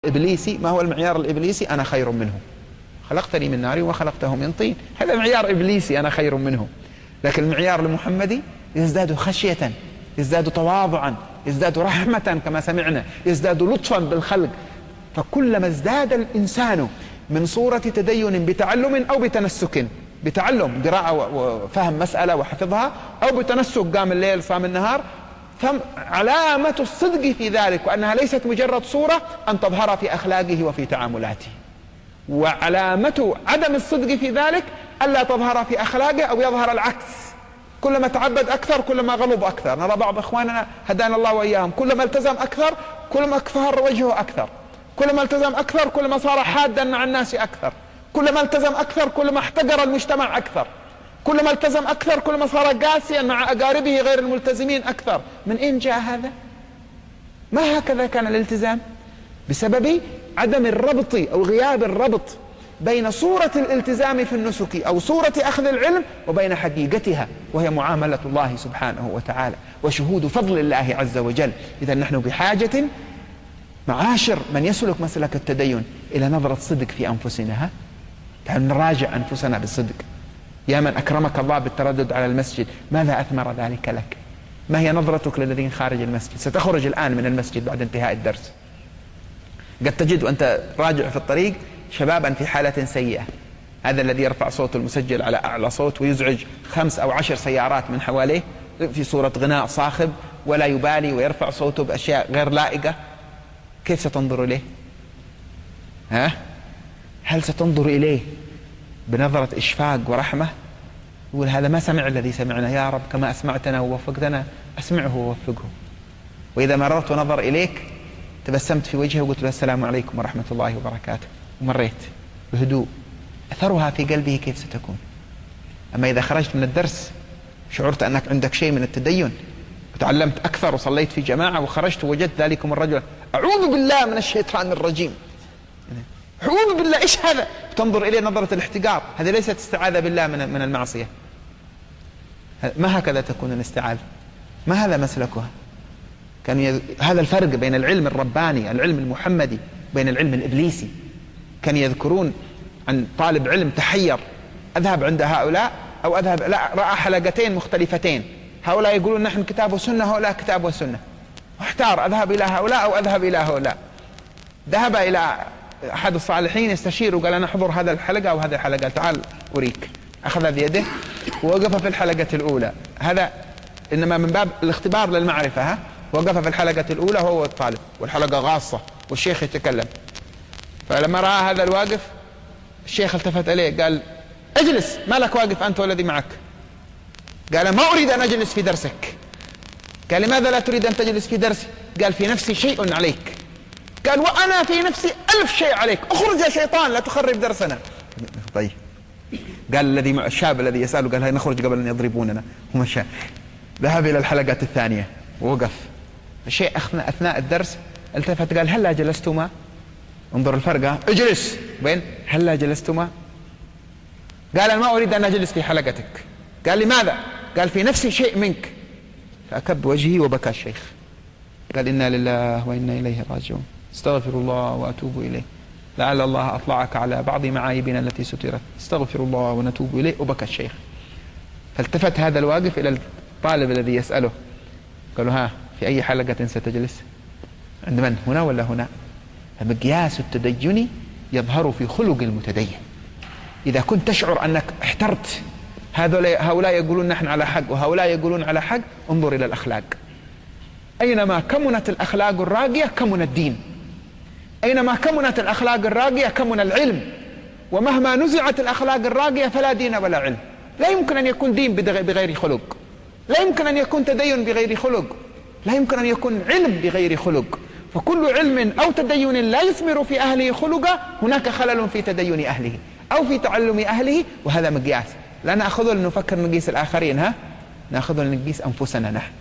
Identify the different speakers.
Speaker 1: إبليسي. ما هو المعيار الإبليسي؟ أنا خير منه، خلقتني من نار وخلقته من طين. هذا معيار إبليسي، أنا خير منه. لكن المعيار المحمدي يزداد خشية، يزداد تواضعا، يزداد رحمة كما سمعنا، يزداد لطفا بالخلق. فكلما ازداد الإنسان من صورة تدين بتعلم أو بتنسك، بتعلم قراءة وفهم مسألة وحفظها، أو بتنسك قام الليل صام النهار، علامة الصدق في ذلك وأنها ليست مجرد صورة أن تظهر في أخلاقه وفي تعاملاته. وعلامة عدم الصدق في ذلك ألا تظهر في أخلاقه أو يظهر العكس. كلما تعبد أكثر كلما غلظ أكثر. نرى بعض إخواننا هدانا الله وإياهم كلما التزم أكثر كلما اكفهر وجهه أكثر، كلما التزم أكثر كلما صار حادا مع الناس أكثر، كلما التزم أكثر كلما احتقر المجتمع أكثر، كلما التزم أكثر كلما صار قاسيا مع أقاربه غير الملتزمين أكثر. من أين جاء هذا؟ ما هكذا كان الالتزام؟ بسبب عدم الربط أو غياب الربط بين صورة الالتزام في النسك أو صورة أخذ العلم وبين حقيقتها، وهي معاملة الله سبحانه وتعالى وشهود فضل الله عز وجل. إذا نحن بحاجة معاشر من يسلك مسلك التدين إلى نظرة صدق في أنفسنا. نراجع أنفسنا بالصدق. يا من أكرمك الله بالتردد على المسجد، ماذا أثمر ذلك لك؟ ما هي نظرتك للذين خارج المسجد؟ ستخرج الآن من المسجد بعد انتهاء الدرس، قد تجد وأنت راجع في الطريق شبابا في حالة سيئة. هذا الذي يرفع صوت المسجل على أعلى صوت ويزعج 5 أو 10 سيارات من حواليه في صورة غناء صاخب ولا يبالي ويرفع صوته بأشياء غير لائقة. كيف ستنظر إليه؟ هل ستنظر إليه بنظرة إشفاق ورحمة؟ يقول هذا ما سمع الذي سمعنا، يا رب كما أسمعتنا ووفقتنا أسمعه ووفقه. وإذا مررت ونظر إليك تبسمت في وجهه وقلت له السلام عليكم ورحمة الله وبركاته ومريت بهدوء، أثرها في قلبه كيف ستكون؟ أما إذا خرجت من الدرس شعرت أنك عندك شيء من التدين وتعلمت أكثر وصليت في جماعة وخرجت ووجدت ذلكم الرجل، أعوذ بالله من الشيطان الرجيم، أعوذ بالله، إيش هذا؟ تنظر إليه نظرة الاحتقار. هذه ليست استعاذة بالله من المعصية. ما هكذا تكون الاستعاذة، ما هذا مسلكها. هذا الفرق بين العلم الرباني العلم المحمدي بين العلم الإبليسي. كان يذكرون عن طالب علم تحير، أذهب عند هؤلاء أو أذهب، لا، رأى حلقتين مختلفتين، هؤلاء يقولون نحن كتاب وسنة، هؤلاء كتاب وسنة، واحتار أذهب إلى هؤلاء أو أذهب إلى هؤلاء. ذهب إلى أحد الصالحين يستشير وقال أنا أحضر هذا الحلقة أو هذه الحلقة، تعال أريك. أخذ بيده ووقف في الحلقة الأولى، هذا إنما من باب الاختبار للمعرفة. وقف في الحلقة الأولى هو الطالب والحلقة غاصة والشيخ يتكلم. فلما رأى هذا الواقف الشيخ التفت إليه قال اجلس، ما لك واقف أنت والذي معك؟ قال ما أريد أن أجلس في درسك. قال لماذا لا تريد أن تجلس في درسي؟ قال في نفسي شيء عليك. قال وأنا في نفسي 1000 شيء عليك، اخرج يا شيطان لا تخرب درسنا. طيب. قال الشاب الذي يسأله قال هاي نخرج قبل أن يضربوننا. هم الشاب ذهب إلى الحلقة الثانية ووقف. الشيء أثناء الدرس التفت قال هلا جلستما؟ انظر الفرقة، اجلس بين هلا جلستما؟ قال أنا ما أريد أن أجلس في حلقتك. قال لماذا؟ قال في نفسي شيء منك. فأكب وجهي وبكى الشيخ. قال إنا لله وإنا إليه راجعون، استغفر الله وأتوب إليه، لعل الله أطلعك على بعض معايبنا التي سترت، استغفر الله ونتوب إليه. وبكى الشيخ. فالتفت هذا الواقف إلى الطالب الذي يسأله قالوا ها في أي حلقة ستجلس؟ عند من؟ هنا ولا هنا؟ فمقياس التدين يظهر في خلق المتدين. إذا كنت تشعر أنك احترت، هؤلاء يقولون نحن على حق وهؤلاء يقولون على حق، انظر إلى الأخلاق. أينما كمنت الأخلاق الراقية كمن الدين، أينما كمنت الأخلاق الراقية كمن العلم، ومهما نزعت الأخلاق الراقية فلا دين ولا علم. لا يمكن أن يكون دين بغير خلق، لا يمكن أن يكون تدين بغير خلق، لا يمكن أن يكون علم بغير خلق. فكل علم أو تدين لا يثمر في أهله خلقا هناك خلل في تدين أهله أو في تعلم أهله، وهذا مقياس. لا نأخذه لنفكر نقيس الآخرين، نأخذه لنقيس أنفسنا نحن.